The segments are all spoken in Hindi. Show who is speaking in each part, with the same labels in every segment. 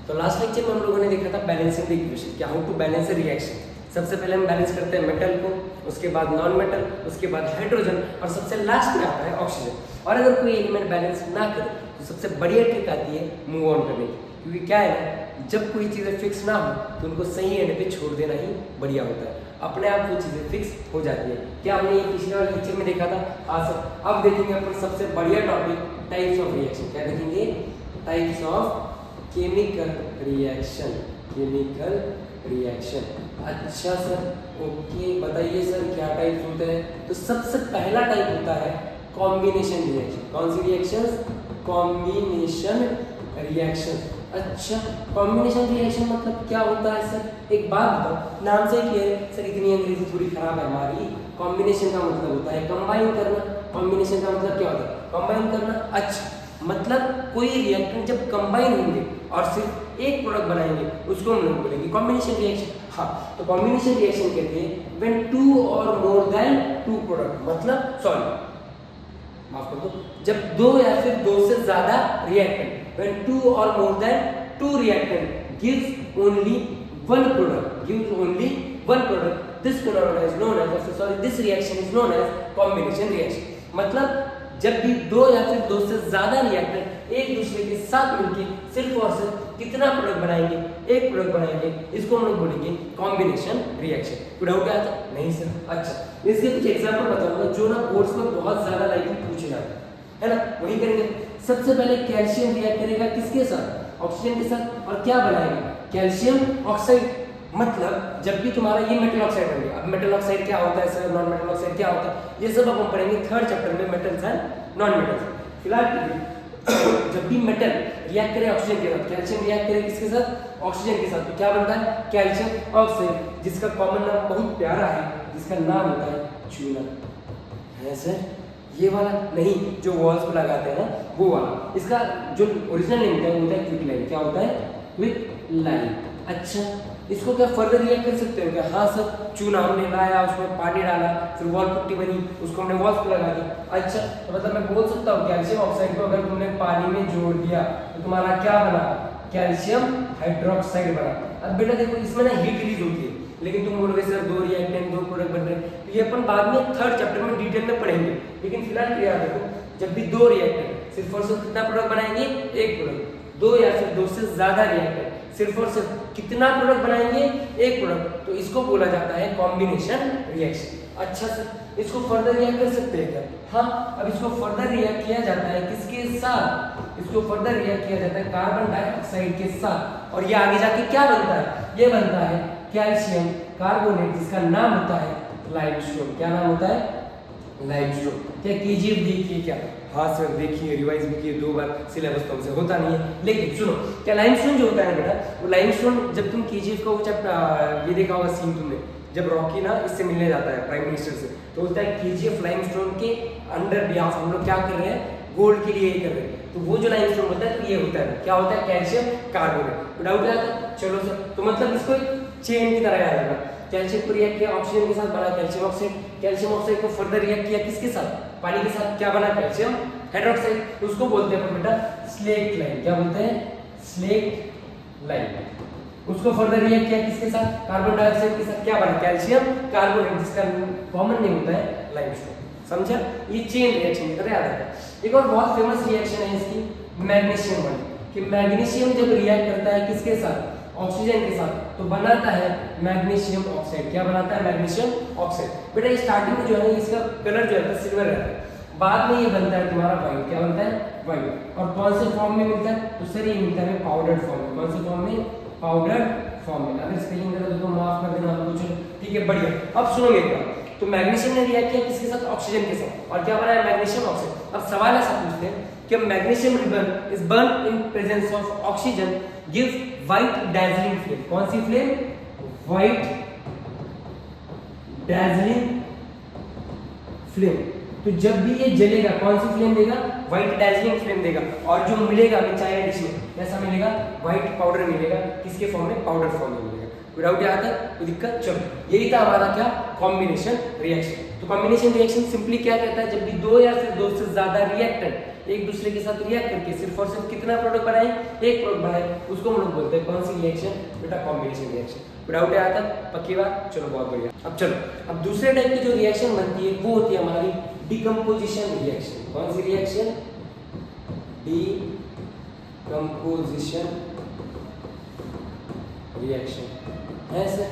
Speaker 1: तो लास्ट लेक्चर में हम लोगों ने देखा था बैलेंसिंग द इक्वेशन, क्या how to balance a reaction. सबसे पहले हम बैलेंस करते हैं मेटल को, उसके बाद नॉन मेटल, उसके बाद हाइड्रोजन और सबसे लास्ट में आता है ऑक्सीजन। और अगर कोई एलिमेंट बैलेंस ना करे तो सबसे बढ़िया ट्रिक आती है मूव ऑन करने की, क्योंकि क्या है ना, जब कोई चीज़ें फिक्स ना हो तो उनको सही एंड पे छोड़ देना ही बढ़िया होता है, अपने आप वो चीज़ें फिक्स हो जाती है। क्या हमने ये पिछले वाले लेक्चर में देखा था? हाँ सर। अब देखेंगे अपन सबसे बढ़िया टॉपिक टाइप्स ऑफ रिएक्शन। क्या देखेंगे? Types of chemical reaction. Chemical reaction. अच्छा सर, ओके, बताइए सर क्या टाइप होते हैं? तो सबसे पहला टाइप होता है कॉम्बिनेशन रिएक्शन। कौन सी रिएक्शन? Combination reaction. अच्छा, कॉम्बिनेशन रिएक्शन मतलब क्या होता है सर? एक बात बताओ, नाम से ही है सर, इतनी अंग्रेजी थोड़ी खराब है हमारी। कॉम्बिनेशन का मतलब होता है कंबाइन करना। कॉम्बिनेशन का मतलब क्या होता है? कंबाइन करना। अच्छा, मतलब कोई रिएक्टेंट जब कंबाइन होंगे और सिर्फ एक प्रोडक्ट बनाएंगे उसको हम लोग बोलेंगे कॉम्बिनेशन रिएक्शन। हाँ, तो कॉम्बिनेशन रिएक्शन कहते हैं व्हेन टू और मोर देन टू प्रोडक्ट, मतलब माफ कर दो, जब दो या फिर दो से ज्यादा reactant, when two or more than two reactant gives only one product, this phenomenon is known as, this reaction is known as combination reaction। मतलब जब भी दो या फिर दो से ज्यादा रिएक्टेंट एक दूसरे के साथ मिलकर सिर्फ और सिर्फ कितना प्रोडक्ट बनाएंगे? एक प्रोडक्ट बनाएंगे, इसको हम लोग बोलेंगे कॉम्बिनेशन रिएक्शन। कोई डाउट आता? नहीं सर। अच्छा, इसके कुछ एग्जांपल बताऊंगा जो ना बोर्ड्स में बहुत ज्यादा लाइकली पूछे जाते हैं, है ना? वही करेंगे। सबसे पहले कैल्शियम रिएक्ट करेगा किसके साथ? ऑक्सीजन के साथ। और क्या बनाएगा? Calcium oxide. मतलब जब भी तुम्हारा ये मेटल ऑक्साइड बनेगा, अब मेटल ऑक्साइड क्या होता है सर, नॉन मेटल ऑक्साइड क्या होता है, ये सब अब हम पढ़ेंगे थर्ड चैप्टर में, मेटल्स एंड नॉन मेटल्स। फिलहाल जब भी मेटल रिएक्ट करे ऑक्सीजन के साथ, कैल्शियम रिएक्ट करे किसके साथ? ऑक्सीजन के साथ, तो क्या बनता है? कैल्शियम ऑक्साइड, जिसका कॉमन नाम बहुत प्यारा है, जिसका नाम होता है चूना। है सर? ये वाला नहीं, जो वॉल्स पे लगाते हैं ना वो वाला। इसका जो ओरिजिनल नेम होता है वो होता है क्विकलाइन। क्या होता है? क्विकलाइन। अच्छा, इसको क्या फर्दर रिएक्ट कर सकते हो क्या? हाँ सर, चूना हमने लाया, उसमें पानी डाला, फिर वॉल पुट्टी बनी, उसको हमने वॉल्स पे लगा दी। अच्छा, तो मतलब मैं बोल सकता हूँ कैल्शियम ऑक्साइड को अगर तुमने पानी में जोड़ दिया तो तुम्हारा क्या बना? कैल्शियम हाइड्रोक्साइड बना। अब बेटा देखो, इसमें ना हीट रिलीज होती है, लेकिन तुम बोलोगे सर दो रिएक्टेंट दो प्रोडक्ट बन रहे हैं, तो ये अपन बाद में थर्ड चैप्टर में डिटेल में पढ़ेंगे। लेकिन फिलहाल क्या देखो, जब भी दो रिएक्टेंट सिर्फ और सिर्फ कितना प्रोडक्ट बनाएंगे? एक प्रोडक्ट। दो या फिर दो से ज्यादा रिएक्टेंट सिर्फ और सिर्फ कितना प्रोडक्ट बनाएंगे? एक प्रोडक्ट, तो इसको बोला जाता है कॉम्बिनेशन रिएक्शन। अच्छा सर, इसको फर्दर रिएक्ट कर सकते हैं क्या? हाँ, अब इसको फर्दर रिएक्ट किया जाता है किसके साथ? इसको फर्दर रिएक्ट किया जाता है कार्बन डाइऑक्साइड के साथ, और ये आगे जाके क्या बनता है? ये बनता है कैल्शियम कार्बोनेट, जिसका नाम होता है लाइमस्टोन। क्या नाम होता है? लाइमस्टोन। क्या केजीएफ देखिए क्या? हाँ सर देखिए, रिवाइज भी किए 2 बार, सिलेबस तो हमसे होता नहीं है। लेकिन सुनो, क्या लाइमस्टोन जो होता है बेटा, वो लाइमस्टोन जब तुम केजीएफ का वो चैप्टर ये देखा होगा सीन तुमने, जब रॉकी ना इससे मिलने जाता है प्राइम मिनिस्टर से, तो होता है केजीएफ लाइमस्टोन के अंडर बिहाफ हम लोग क्या कर रहे हैं? गोल्ड के लिए ये कर रहे हैं। तो वो जो लाइमस्टोन होता है तो ये होता है, क्या होता है? Calcium carbonate. डाउट आता है? चलो सर, तो मतलब इसको चेन की तरह याद रखना। कैल्शियम को रिएक्ट किया ऑक्सीजन के साथ, बना कैल्शियम ऑक्साइड। कैल्शियम ऑक्साइड को फर्दर रिएक्ट किया किसके साथ? पानी के साथ। क्या बना? Calcium hydroxide. उसको बोलते हैं बेटा स्लेट लाइन। क्या बोलते हैं? Slaked lime. उसको फर्दर रिएक्ट किया किसके साथ? कार्बन डाइऑक्साइड के साथ। क्या बना? कैल्शियम कार्बोनेट, जिसका कॉमन नेम होता है लाइमस्टोन। समझा? ये चेन रिएक्शन की तरह याद रखना। एक और बहुत फेमस रिएक्शन है इसकी, मैग्नीशियम वाली, कि मैग्नीशियम जब रिएक्ट करता है किसके साथ? ऑक्सीजन के साथ, तो बनाता है मैग्नीशियम ऑक्साइड। क्या बनाता है? Magnesium oxide. बेटा स्टार्टिंग में जो है इसका कलर जो है सिल्वर रहता है, बाद में ये बनता है तुम्हारा व्हाइट। क्या बनता है? व्हाइट। और कौन से फॉर्म में मिलता है? तो सर ये मिलता है पाउडर्ड फॉर्म में। कौन से फॉर्म में? पाउडर्ड फॉर्म में। अगर स्पेलिंग गलत तो माफ कर देना आपको, चलो ठीक है, बढ़िया। अब सुनो मेरी बात, तो मैग्नीशियम ने रिएक्ट किया किसके साथ? ऑक्सीजन के साथ, और क्या बनाया? Magnesium oxide. अब सवाल ऐसा पूछते हैं कि magnesium ribbon is burn in presence of oxygen gives white dazzling flame. कौन सी फ्लेम? White dazzling flame. तो जब भी ये जलेगा कौन सी फ्लेम देगा? व्हाइट डैजलिंग फ्लेम देगा। और जो मिलेगा हमें चाय डिश में कैसा मिलेगा, व्हाइट पाउडर मिलेगा, किसके फॉर्म में, पाउडर फॉर्म में मिलेगा। विदाउट यहाँ तक कोई दिक्कत। चलो यही था हमारा क्या, कॉम्बिनेशन रिएक्शन। तो कॉम्बिनेशन रिएक्शन सिंपली क्या कहता है, जब भी दो या फिर दो से ज्यादा रिएक्टेंट एक दूसरे के साथ रिएक्ट करके सिर्फ और सिर्फ कितना प्रोडक्ट बनाए, एक प्रोडक्ट बनाए, उसको हम लोग बोलते हैं कौन सी रिएक्शन, बेटा कॉम्बिनेशन रिएक्शन। विदाउट यहाँ तक पक्की बात। चलो बहुत बढ़िया। अब चलो, अब दूसरे टाइप की जो रिएक्शन बनती है वो होती है हमारी डिकम्पोजिशन रिएक्शन। कौन सी रिएक्शन, डिकम्पोजिशन रिएक्शन। ऐसे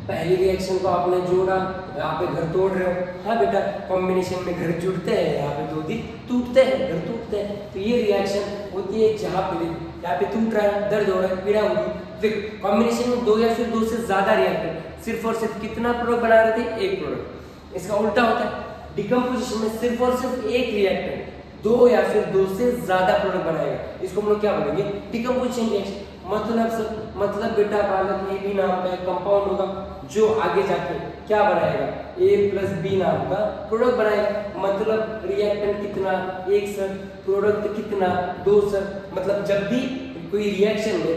Speaker 1: पहली रिएक्शन को आपने जोड़ा, यहाँ पे घर तोड़ रहे हो, हाँ बेटा कॉम्बिनेशन में घर जुड़ते हैं, यहाँ पे दो दिन टूटते हैं, घर टूटते हैं। तो ये रिएक्शन होती है जहाँ पे यहाँ पे टूट रहा है, दर्द हो रहा है, पीड़ा होगी। फिर कॉम्बिनेशन में दो या फिर दो से ज्यादा रिएक्टेंट सिर्फ और सिर्फ कितना प्रोडक्ट बना रहे थे, एक प्रोडक्ट। इसका उल्टा होता है, डिकम्पोजिशन में सिर्फ और सिर्फ एक रिएक्टेंट दो या फिर दो से ज्यादा प्रोडक्ट बनाएगा, इसको हम लोग क्या बोलेंगे, डिकम्पोजिशन रिएक्शन। मतलब बेटा बालक ए बी नाम का एक कंपाउंड होगा जो आगे जाके क्या बनाएगा, ए प्लस बी नाम का प्रोडक्ट बनाएगा। मतलब रिएक्टेंट कितना, एक सर, प्रोडक्ट कितना, दो सर। मतलब जब भी कोई रिएक्शन में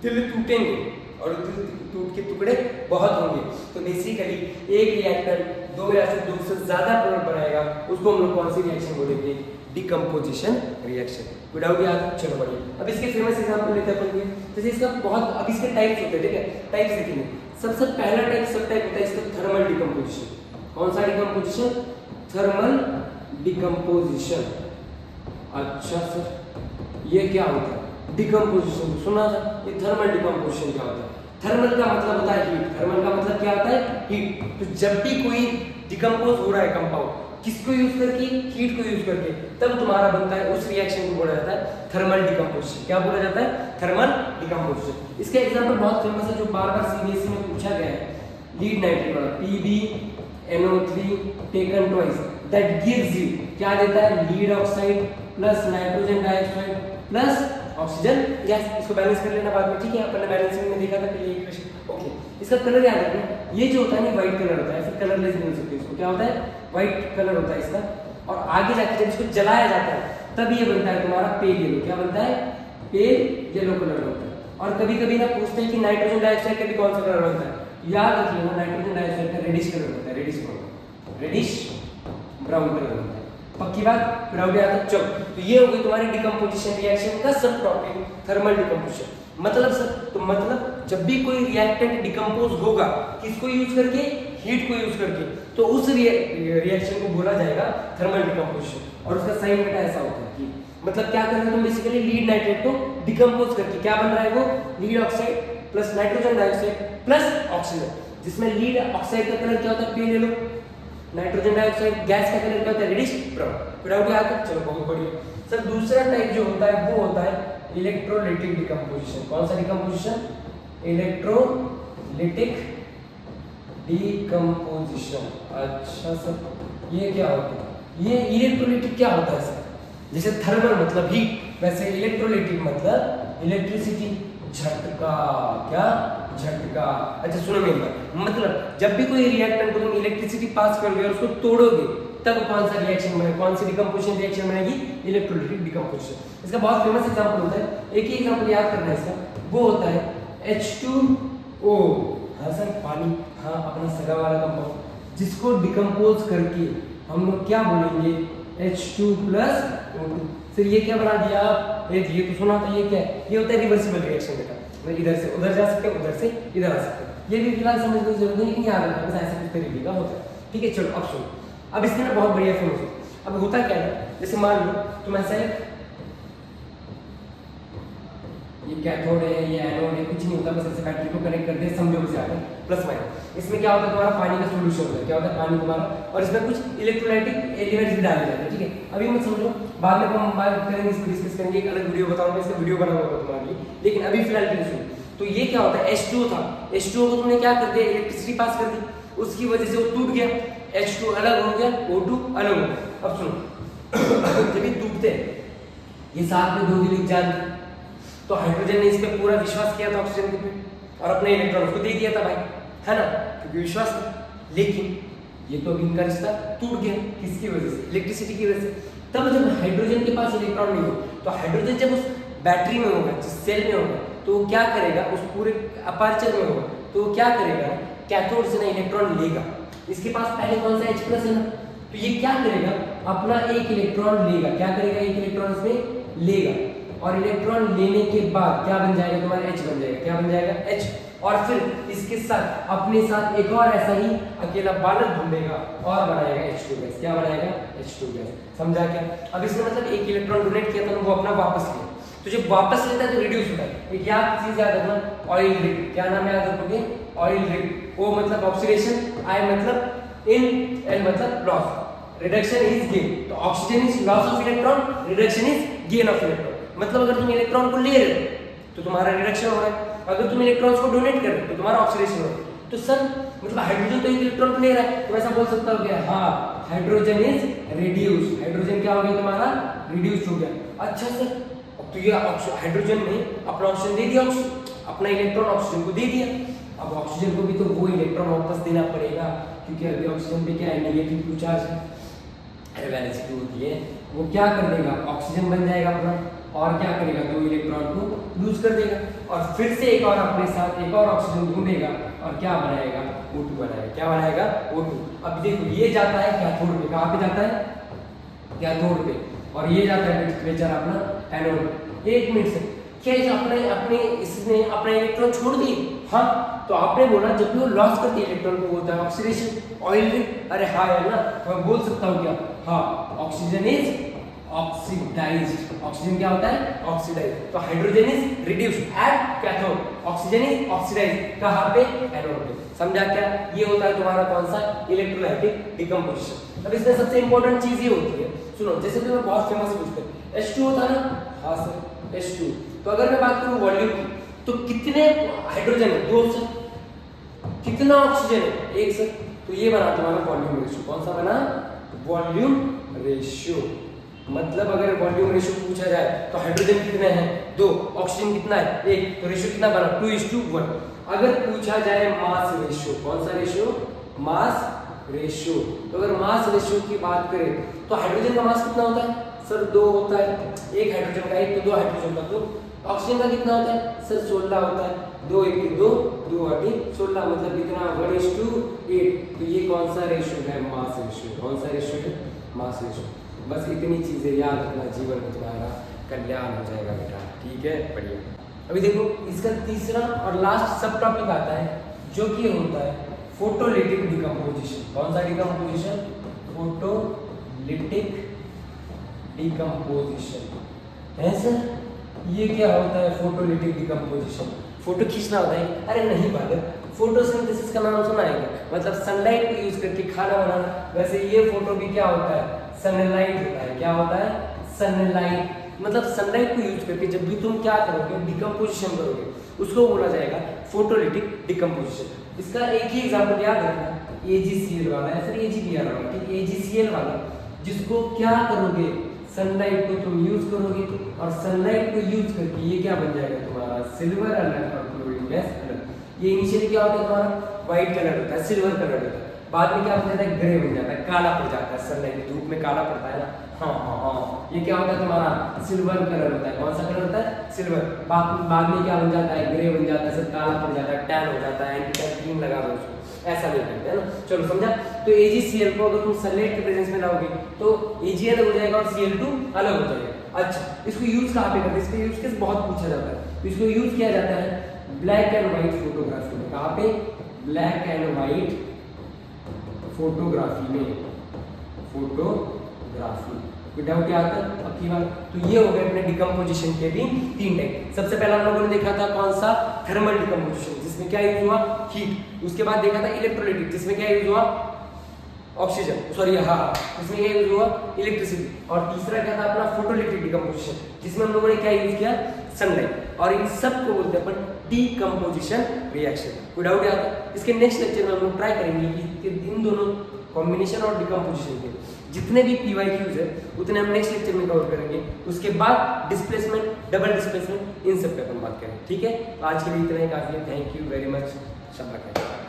Speaker 1: दिल टूटेंगे और दिल टूट के टुकड़े बहुत होंगे, तो बेसिकली एक रिएक्टेंट दो या फिर दो से ज्यादा प्रोडक्ट बनाएगा, उसको हम लोग कौन सी रिएक्शन बोलेंगे, डिकम्पोजिशन रिएक्शन। विदाउट याद, चलो बढ़िया। अब इसके फेमस एग्जांपल लेते हैं अपन, जैसे इसका बहुत, अब इसके टाइप्स होते हैं, ठीक है, टाइप्स देखेंगे। सबसे पहला टाइप सब टाइप होता है इसका थर्मल डिकम्पोजिशन। कौन सा डिकम्पोजिशन, थर्मल डिकम्पोजिशन। अच्छा सर, ये क्या होता है, डिकम्पोजिशन सुना था, ये थर्मल डिकम्पोजिशन क्या होता है। थर्मल का मतलब होता है हीट, थर्मल का मतलब क्या होता है, हीट। तो जब भी कोई डिकम्पोज हो रहा है कंपाउंड, किसको यूज करके, हीट को यूज करके, तब तुम्हारा बनता है, उस रिएक्शन को बोला जाता है थर्मल डिकम्पोजिशन। क्या बोला जाता है, थर्मल डिकम्पोजिशन। इसका एग्जांपल बहुत फेमस है जो बार बार सीबीएसई में पूछा गया है, लीड नाइट्रेट वाला, PbNO3 taken twice, that gives you, क्या देता है, lead oxide plus nitrogen dioxide plus oxygen gas. इसको बैलेंस कर लेना बाद में, ठीक है, अपन ने बैलेंसिंग में देखा था कि ये इक्वेशन। ओके, इसका कलर याद रखना, ये जो होता है ना व्हाइट कलर होता है, फिर कलरलेस नहीं हो सकते, इसको क्या होता है, व्हाइट कलर होता है इसका। और आगे जाके जब इसको जलाया जाता है तब ये बनता है तुम्हारा पेल येलो। क्या बनता है, पेल येलो कलर होता है। और कभी कभी ना पूछते हैं कि नाइट्रोजन डाइऑक्साइड का भी कौन सा कलर बनता है, याद रख लेना, नाइट्रोजन डाइऑक्साइड का रेडिश कलर होता है, रेडिश ब्राउन कलर होता है। पक्की बात, फिर याद रख। चलो, तो ये हो गई तुम्हारी डिकम्पोजिशन रिएक्शन का सब टॉपिक, थर्मल डिकम्पोजिशन। मतलब सर, तो मतलब जब भी कोई रिएक्टेंट डिकम्पोज होगा, किसको यूज करके, हीट को यूज करके, तो उस रिएक्शन को बोला जाएगा थर्मल डिकम्पोजिशन। और उसका साइन बेटा ऐसा होता है कि मतलब क्या कर रहे हो तुम, बेसिकली लीड नाइट्रेट को डिकम्पोज करके क्या बन रहा है वो, lead oxide plus nitrogen dioxide plus oxygen, जिसमें लीड ऑक्साइड का कलर क्या होता है, pale yellow, nitrogen dioxide gas का कलर क्या होता है, रेडिश ब्राउन। विदाउट याद, चलो बहुत बढ़िया सर। दूसरा टाइप जो होता है वो होता है इलेक्ट्रोलिटिक डिकम्पोजिशन। कौन सा डिकम्पोजिशन, इलेक्ट्रोलिटिक डिकम्पोजिशन। अच्छा सर, ये क्या होता है, ये इलेक्ट्रोलिटिक क्या होता है सर, जैसे थर्मल मतलब हीट, वैसे इलेक्ट्रोलिटिक मतलब इलेक्ट्रिसिटी, झटका, क्या झटका। अच्छा सुनो मेरी बात, मतलब जब भी कोई रिएक्टेंट को तुम इलेक्ट्रिसिटी पास करोगे और उसको तोड़ोगे, तब कौन सा रिएक्शन बनेगा, कौन सी डिकम्पोजिशन रिएक्शन बनेगी, इलेक्ट्रोलिटिक डिकम्पोजिशन। इसका बहुत फेमस एग्जांपल होता है, एक ही एग्जांपल याद करना है इसका, वो होता है H2O। हाँ सर, पानी, हाँ अपना सगा वाला कंपाउंड, जिसको डिकम्पोज करके हम लोग क्या बोलेंगे, H2 प्लस O2। फिर ये क्या बना दिया, ये तो सुना था, ये क्या है, ये होता है रिवर्सिबल रिएक्शन बेटा, मतलब इधर से उधर जा सकते हैं, उधर से इधर आ सकते हैं। ये भी फिलहाल समझने की जरूरत नहीं, लेकिन याद रखना बस ऐसा कुछ तरीके का होता है, ठीक है। चलो अब सुनो, अब इसके ना बहुत बढ़िया फेमस है। अब होता क्या है, जैसे मान लो तुम ऐसा है, ये कैथोड है, ये एनोड है, कुछ नहीं होता, बस ऐसे बैटरी को कनेक्ट कर दे, समझो उसे आगे प्लस माइनस। इसमें क्या होता है, तुम्हारा पानी का सोल्यूशन होता है, क्या होता है, पानी तुम्हारा, और इसमें कुछ इलेक्ट्रोलाइटिक एलिमेंट्स भी डाले जाते हैं, ठीक है। अभी मत समझो, बाद में हम बात करेंगे, इसको डिस्कस करेंगे, एक अलग वीडियो बताऊंगा, इसका वीडियो बनाऊंगा तुम्हारे लिए, लेकिन अभी फिलहाल के लिए सुनो। तो ये क्या होता है, H2O था, H2O को तुमने क्या कर दिया, इलेक्ट्रिसिटी पास कर दी, उसकी वजह से वो टूट गया, H2 अलग हो गया, O2 अलग हो गया। अब सुनो, जब ये टूटते हैं, ये साथ में दो दिल जान, तो हाइड्रोजन ने इस पे पूरा विश्वास किया था ऑक्सीजन के पे, और अपने इलेक्ट्रॉन उसको दे दिया था भाई, है ना, क्योंकि विश्वास था। लेकिन ये तो अभी इनका रिश्ता टूट गया, किसकी वजह से, इलेक्ट्रिसिटी की वजह से। तब जब हाइड्रोजन के पास इलेक्ट्रॉन नहीं हो, तो हाइड्रोजन जब उस बैटरी में होगा, जिस सेल में होगा, तो वो क्या करेगा, उस पूरे अपर्चर में होगा, तो वो क्या करेगा, कैथोड से ना इलेक्ट्रॉन लेगा। इसके पास पहले कौन सा H+ है ना, तो ये क्या करेगा, अपना एक इलेक्ट्रॉन लेगा। क्या करेगा, एक इलेक्ट्रॉन इसमें लेगा, और इलेक्ट्रॉन लेने के बाद क्या बन जाएगा, तुम्हारा H बन जाएगा। क्या बन जाएगा, H। और फिर इसके साथ अपने साथ एक और ऐसा ही अकेला बालक ढूंढेगा और बनाएगा H2 गैस। क्या बनाएगा, H2 गैस। समझा क्या? अब इसने मतलब एक इलेक्ट्रॉन डोनेट किया था, वो अपना वापस लिया, तो जब वापस लेता है तो रिड्यूस होता है। एक याद चीज याद रखना, ऑयल रिग। क्या नाम याद रखोगे, ऑयल रिग। O मतलब ऑक्सीडेशन, I मतलब इन, L मतलब लॉस। रिडक्शन इज गेन, तो oxygen is loss of electron, reduction is gain of electron. मतलब अगर तुम इलेक्ट्रॉन को ले रहे हो तो तुम्हारा रिडक्शन हो रहा है, अगर तुम इलेक्ट्रॉन्स को डोनेट कर रहे हो तो तुम्हारा ऑक्सीडेशन हो रहा है। तो सर मतलब हाइड्रोजन तो एक इलेक्ट्रॉन को ले रहा है, तो ऐसा बोल सकता हो क्या, हाँ हाइड्रोजन इज रिड्यूस। हाइड्रोजन क्या हो गया तुम्हारा, रिड्यूस हो गया। अच्छा सर, तो ये हाइड्रोजन ने अपना ऑक्सीजन दे दिया, अपना इलेक्ट्रॉन ऑक्सीजन को दे दिया। अब ऑक्सीजन को भी तो वो इलेक्ट्रॉन वापस देना पड़ेगा, क्योंकि अभी ऑक्सीजन पे क्या है, नेगेटिव चार्ज है, वैलेंसी होती है। वो क्या कर देगा, ऑक्सीजन बन जाएगा अपना, और क्या करेगा, दो इलेक्ट्रॉन को लूज कर देगा, और फिर से एक और अपने साथ एक और ऑक्सीजन ढूंढेगा, और क्या बनाएगा, O2 बनाएगा। क्या बनाएगा, O2। अब देखो ये जाता है कैथोड पे, कहाँ पे जाता है, कैथोड पे, और ये जाता है बेचारा अपना एनोड। एक मिनट से क्या अपने अपने इसने अपना इलेक्ट्रॉन छोड़ दिए, हाँ, तो आपने बोला जब भी वो लॉस करती है इलेक्ट्रॉन को होता है ऑक्सीडेशन, ऑयल रिग। अरे हाँ है ना, तो मैं बोल सकता हूँ क्या, हाँ ऑक्सीजन इज ऑक्सीडाइज्ड। ऑक्सीजन क्या होता है, ऑक्सीडाइज्ड। तो hydrogen is reduced at cathode, oxygen is oxidised कहाँ पे, एनोड पे। समझा क्या? ये होता है तुम्हारा कौन सा, इलेक्ट्रोलाइटिक डिकम्पोजिशन। अब इसमें सबसे इंपॉर्टेंट चीज ये होती है, सुनो, जैसे तुम्हें बहुत फेमस पूछते हैं H2 होता है ना, हाँ सर H2। तो अगर मैं बात करूं वॉल्यूम की, तो कितने हाइड्रोजन है, 2 सर। कितना ऑक्सीजन है, 1 सर। तो ये बना तुम्हारा वॉल्यूम रेशियो। कौन सा बना, वॉल्यूम रेशियो। मतलब अगर वॉल्यूम रेशियो पूछा जाए तो हाइड्रोजन कितने हैं, 2, ऑक्सीजन कितना है, 1, तो रेशियो कितना बना, 2:1। अगर पूछा जाए मास रेशियो, कौन सा रेशियो, मास रेशियो, तो अगर मास रेशियो की बात करें तो हाइड्रोजन का मास कितना होता है, सर 2 होता है। एक हाइड्रोजन का 1, तो 2 हाइड्रोजन का 2। ऑक्सीजन का कितना होता है, सर 16 होता है। 2 1 2 2 8 16, मतलब कितना, 1:8। तो ये कौन सा रेशियो है, मास रेशियो। कौन सा रेशियो है, मास रेशियो। बस इतनी चीजें याद रखना, जीवन में तुम्हारा कल्याण हो जाएगा बेटा, ठीक है, बढ़िया। अभी देखो इसका तीसरा और लास्ट सब टॉपिक आता है, जो कि होता है फोटोलिटिक डिकम्पोजिशन। कौन सा डिकम्पोजिशन, फोटोलिटिक डिकम्पोजिशन है सर। ये क्या होता है, फोटोलिटिक डिकम्पोजिशन, फोटो खींचना होता है। अरे नहीं बालक, फोटोसिंथेसिस का नाम सुना है, मतलब सनलाइट को यूज करके खाना बनाना। वैसे ये फोटो भी क्या होता है, सनलाइट होता है। क्या होता है, सनलाइट। मतलब सनलाइट को यूज करके जब भी तुम क्या करोगे, डिकम्पोजिशन करोगे, उसको बोला जाएगा फोटोलिटिक डिकम्पोजिशन। इसका एक ही एग्जांपल याद रखना, AgCl वाला है, फिर AgBr वाला, ठीक, AgCl वाला, जिसको क्या करोगे, सनलाइट को तुम यूज करोगे, और सनलाइट को यूज करके ये क्या बन जाएगा तुम्हारा, सिल्वर अलग और क्लोरीन गैस अलग। ये इनिशियली क्या होता है तुम्हारा, व्हाइट कलर होता है, सिल्वर कलर होता है, बाद में क्या हो जाता है, ग्रे बन जाता है, काला पड़ जाता है। सनलाइट धूप में काला पड़ता है ना, हाँ, ये क्या होता है तुम्हारा, सिल्वर कलर होता है। कौन सा कलर होता है, सिल्वर। बाद में क्या बन जाता है, ग्रे बन जाता है, सब काला पड़ जाता है, टैन हो जाता है, एंटी टैन क्रीम लगा दो उसको, ऐसा नहीं करते है ना। चलो समझा। तो AgCl को अगर तुम सनलाइट के प्रेजेंस में लाओगे तो Ag अलग हो जाएगा और Cl2 अलग हो जाएगा। अच्छा, इसको यूज कहाँ पे करते हैं, इसको यूज कैसे बहुत पूछा जाता है। तो इसको यूज किया जाता है ब्लैक एंड व्हाइट फोटोग्राफी में। कहाँ पे, ब्लैक एंड व्हाइट फोटोग्राफी में, फोटोग्राफी। कोई डाउट क्या आता है, पक्की बात। तो ये हो गए अपने डिकम्पोजिशन के भी 3 टाइप। सबसे पहला हम लोगों ने देखा था कौन सा, थर्मल डिकम्पोजिशन, जिसमें क्या यूज हुआ, हीट। उसके बाद देखा था इलेक्ट्रोलाइटिक, जिसमें क्या यूज हुआ, ऑक्सीजन, सॉरी हाँ, इसमें क्या यूज हुआ, इलेक्ट्रिसिटी। और तीसरा क्या था अपना फोटोलिटिक डिकम्पोजिशन, जिसमें हम लोगों ने क्या यूज किया, सनलाइट। और इन सब को बोलते हैं अपन डीकम्पोजिशन रिएक्शन। कोई डाउट आता है, इसके नेक्स्ट लेक्चर में हम लोग ट्राई करेंगे कि इन दोनों कॉम्बिनेशन और डिकम्पोजिशन के जितने भी PYQs है उतने हम नेक्स्ट लेक्चर में कवर करेंगे। उसके बाद डिस्प्लेसमेंट, डबल डिस्प्लेसमेंट, इन सब पे अपन बात करें, ठीक है। आज के लिए इतना ही काफी है। थैंक यू वेरी मच, शाबाश।